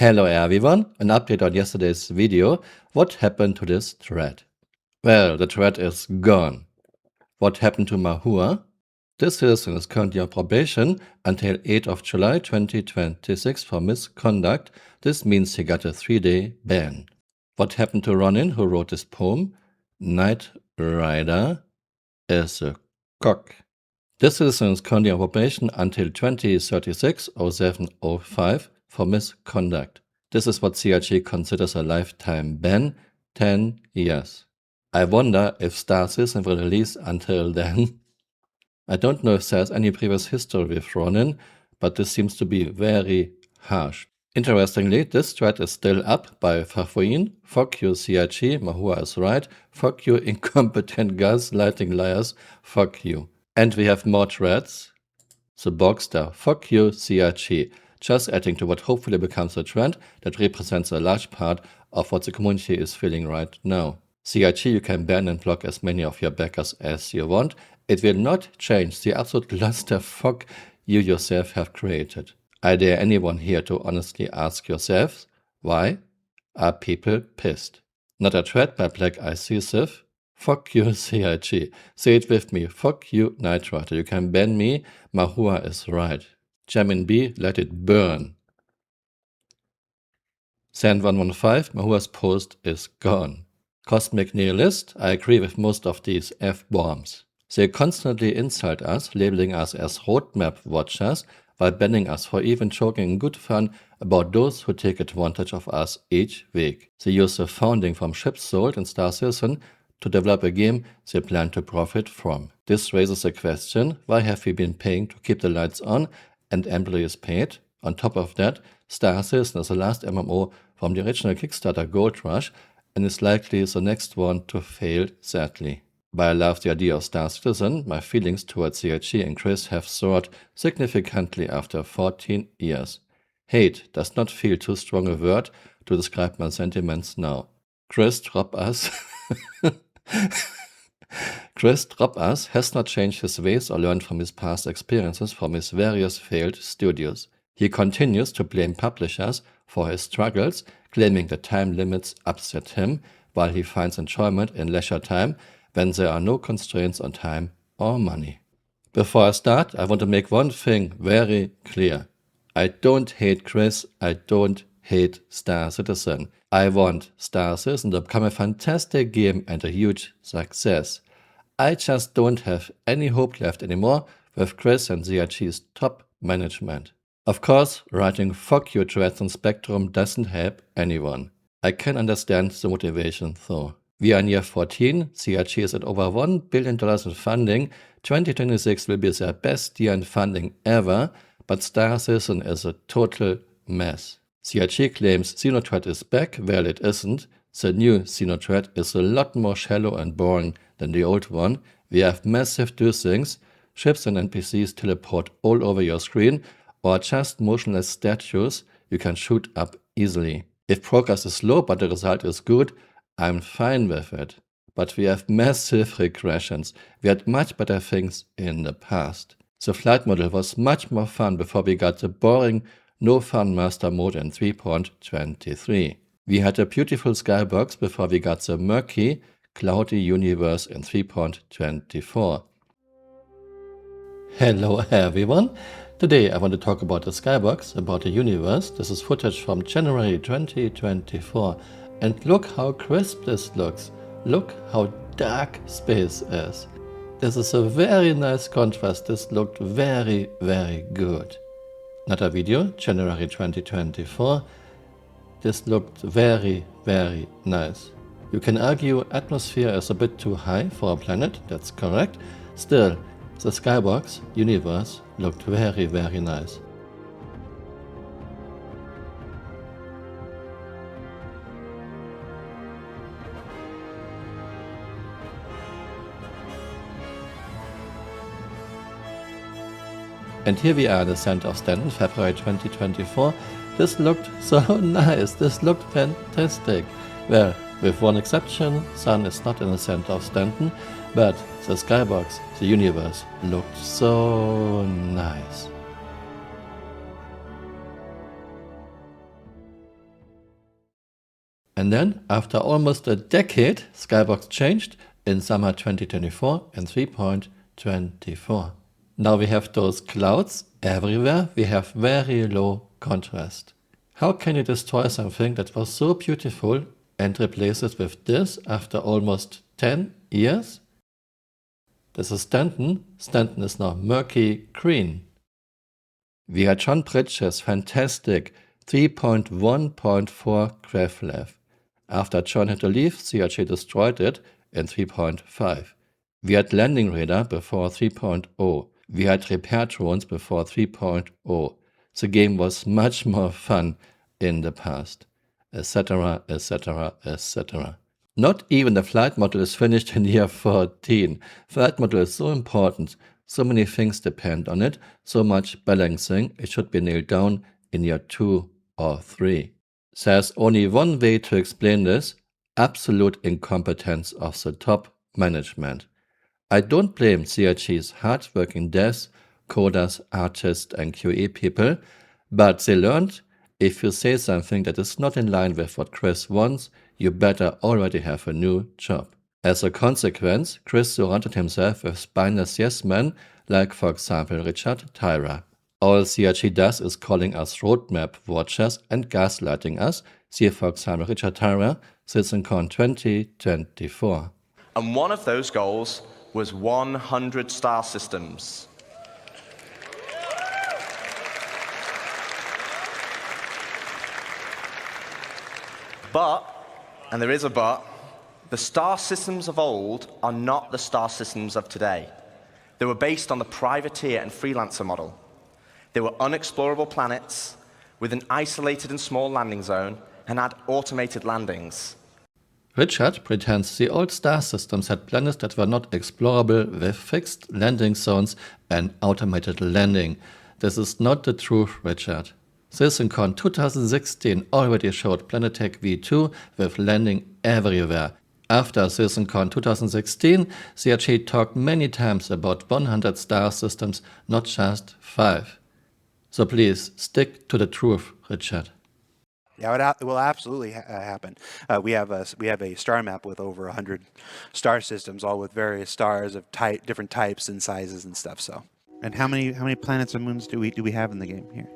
Hello everyone, an update on yesterday's video. What happened to this thread? Well, the thread is gone. What happened to Mahua? This citizen is currently on probation until 8th of July 2026 for misconduct. This means he got a 3-day ban. What happened to Ronin, who wrote this poem? Knight Rider is a cock. This citizen is currently on probation until 2036-07-05 for misconduct. This is what CRG considers a lifetime ban, 10 years. I wonder if Star Citizen will release until then. I don't know if there's any previous history with Ronin, but this seems to be very harsh. Interestingly, this thread is still up by Fafuin. Fuck you CRG, Mahua is right. Fuck you incompetent gaslighting liars, fuck you. And we have more threads. The Boxster, fuck you CRG. Just adding to what hopefully becomes a trend that represents a large part of what the community is feeling right now. CRG, you can ban and block as many of your backers as you want. It will not change the absolute clusterfuck you yourself have created. I dare anyone here to honestly ask yourselves, why are people pissed? Not a thread by Black Eye Sif. Fuck you CRG. Say it with me. Fuck you Knight Rider. You can ban me. Mahua is right. Jamin B, let it burn. Sand115, Mahua's post is gone. Cosmic Nihilist, I agree with most of these F-bombs. They constantly insult us, labeling us as roadmap watchers, while banning us for even joking in good fun about those who take advantage of us each week. They use the funding from ships sold in Star Citizen to develop a game they plan to profit from. This raises the question, why have we been paying to keep the lights on and employees paid? On top of that, Star Citizen is the last MMO from the original Kickstarter Gold Rush and is likely the next one to fail sadly. While I love the idea of Star Citizen, my feelings towards CRG and Chris have soared significantly after 14 years. Hate does not feel too strong a word to describe my sentiments now. Chris drop us. Chris drop us has not changed his ways or learned from his past experiences from his various failed studios. He continues to blame publishers for his struggles, claiming that time limits upset him, while he finds enjoyment in leisure time when there are no constraints on time or money. Before I start, I want to make one thing very clear. I don't hate Chris, I don't hate Star Citizen. I want Star Citizen to become a fantastic game and a huge success. I just don't have any hope left anymore with Chris and CRG's top management. Of course, writing fuck you threads on Spectrum doesn't help anyone. I can understand the motivation though. We are in year 14, CRG is at over $1 billion in funding, 2026 will be their best year in funding ever, but Star Citizen is a total mess. CRG claims Xenothread is back, well it isn't. The new Xenothread is a lot more shallow and boring than the old one. We have massive do things, ships and NPCs teleport all over your screen, or just motionless statues you can shoot up easily. If progress is slow but the result is good, I'm fine with it. But we have massive regressions. We had much better things in the past. The flight model was much more fun before we got the boring, no fun master mode in 3.23. We had a beautiful skybox before we got the murky, cloudy universe in 3.24. Hello everyone! Today I want to talk about the skybox, about the universe. This is footage from January 2024. And look how crisp this looks. Look how dark space is. This is a very nice contrast. This looked very, very good. Another video, January 2024. This looked very, very nice. You can argue atmosphere is a bit too high for a planet, that's correct. Still, the skybox universe looked very, very nice. And here we are in the center of Stanton, February 2024. This looked so nice, this looked fantastic. Well, with one exception, Sun is not in the center of Stanton, but the skybox, the universe, looked so nice. And then, after almost a decade, Skybox changed in summer 2024 in 3.24. Now we have those clouds everywhere. We have very low contrast. How can you destroy something that was so beautiful and replace it with this after almost 10 years? This is Stanton. Stanton is now murky green. We had John Bridges' fantastic 3.1.4 graph left. After John had to leave, CRG destroyed it in 3.5. We had Landing Radar before 3.0. We had repair drones before 3.0. The game was much more fun in the past, etc., etc., etc. Not even the flight model is finished in year 14. Flight model is so important. So many things depend on it. So much balancing. It should be nailed down in year 2 or 3. There's only one way to explain this: absolute incompetence of the top management. I don't blame CRG's hard-working devs, coders, artists, and QA people, but they learned if you say something that is not in line with what Chris wants, you better already have a new job. As a consequence, Chris surrounded himself with spineless yes men, like for example Richard Tyra. All CRG does is calling us roadmap watchers and gaslighting us. See for example Richard Tyra, CitizenCon 2024. And one of those goals was 100 star systems. But, and there is a but, the star systems of old are not the star systems of today. They were based on the privateer and freelancer model. They were unexplorable planets with an isolated and small landing zone and had automated landings. Richard pretends the old star systems had planets that were not explorable with fixed landing zones and automated landing. This is not the truth, Richard. CitizenCon 2016 already showed Planetech V2 with landing everywhere. After CitizenCon 2016, CRG talked many times about 100 star systems, not just 5. So please, stick to the truth, Richard. Yeah, it will absolutely happen. We have a star map with over 100 star systems, all with various stars of different types and sizes and stuff. So, and how many planets and moons do we have in the game here?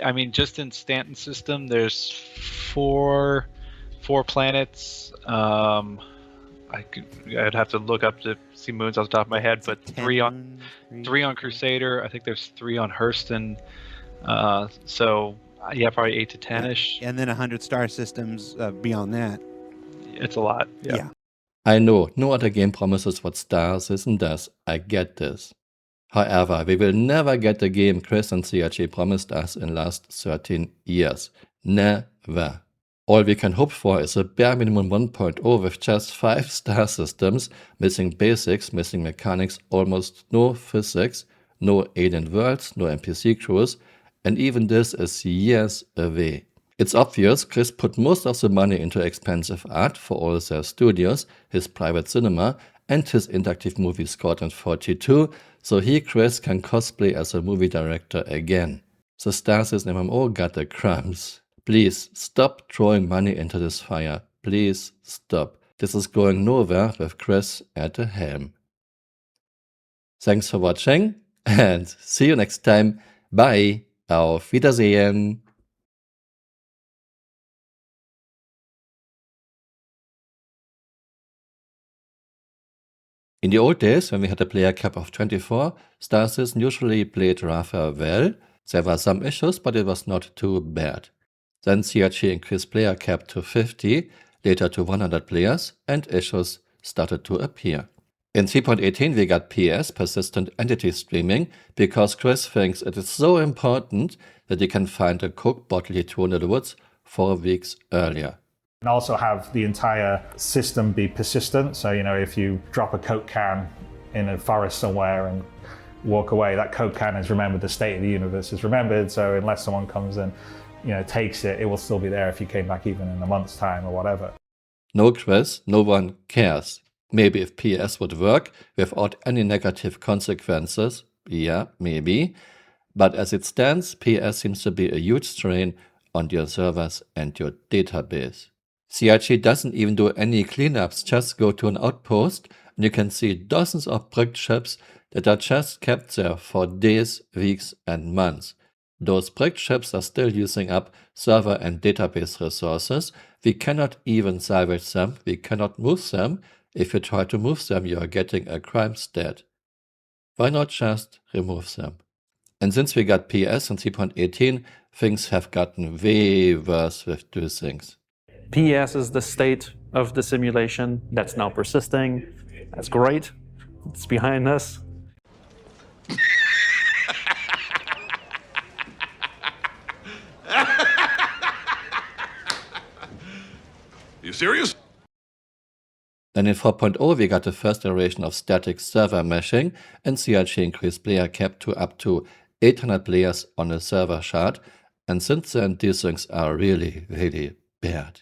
I mean, just in Stanton's system, there's four planets. I'd have to look up to see moons off the top of my head, but three on Crusader. I think there's 3 on Hurston. So yeah, probably 8 to 10-ish. And then 100 star systems beyond that. It's a lot. Yeah. I know, no other game promises what Star Citizen does. I get this. However, we will never get the game Chris and CRG promised us in last 13 years. Never. All we can hope for is a bare minimum 1.0 with just 5 star systems, missing basics, missing mechanics, almost no physics, no alien worlds, no NPC crews, and even this is years away. It's obvious Chris put most of the money into expensive art for all their studios, his private cinema, and his interactive movie Squadron 42, so he, Chris, can cosplay as a movie director again. The Star Citizen MMO got the crumbs. Please stop throwing money into this fire. Please stop. This is going nowhere with Chris at the helm. Thanks for watching and see you next time. Bye. Auf Wiedersehen. In the old days, when we had a player cap of 24, Star Citizen usually played rather well. There were some issues, but it was not too bad. Then CRG increased player cap to 50, later to 100 players, and issues started to appear. In 3.18 we got PS, persistent entity streaming, because Chris thinks it is so important that he can find a Coke bottle he threw in the woods 4 weeks earlier. And also have the entire system be persistent. So, if you drop a Coke can in a forest somewhere and walk away, that Coke can is remembered, the state of the universe is remembered. So unless someone comes and, takes it, it will still be there if you came back even in a month's time or whatever. No Chris, no one cares. Maybe if PS would work without any negative consequences, yeah, maybe. But as it stands, PS seems to be a huge strain on your servers and your database. CRT doesn't even do any cleanups, just go to an outpost and you can see dozens of brick chips that are just kept there for days, weeks and months. Those brick chips are still using up server and database resources. We cannot even salvage them, we cannot move them. If you try to move them, you are getting a crime stat. Why not just remove them? And since we got PS in 3.18, things have gotten way worse with those things. PS is the state of the simulation that's now persisting. That's great. It's behind us. You serious? Then in 4.0 we got the first iteration of static server meshing, and CRT increased player cap to up to 800 players on a server shard, and since then these things are really, really bad.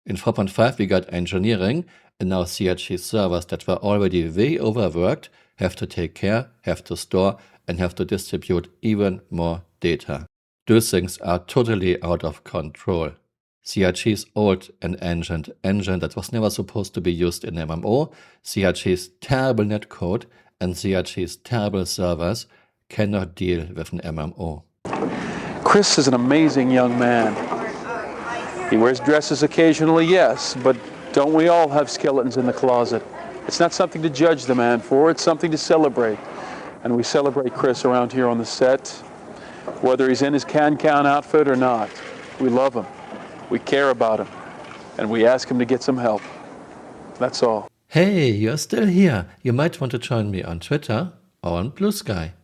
In 4.5 we got engineering, and now CRT servers that were already way overworked have to take care, have to store, and have to distribute even more data. Those things are totally out of control. CRT's old and ancient engine that was never supposed to be used in MMO, CRT's terrible netcode, and CRT's terrible servers cannot deal with an MMO. Chris is an amazing young man. He wears dresses occasionally, yes, but don't we all have skeletons in the closet? It's not something to judge the man for, it's something to celebrate. And we celebrate Chris around here on the set, whether he's in his can-can outfit or not. We love him, we care about him, and we ask him to get some help. That's all. Hey, you're still here. You might want to join me on Twitter or on Blue Sky.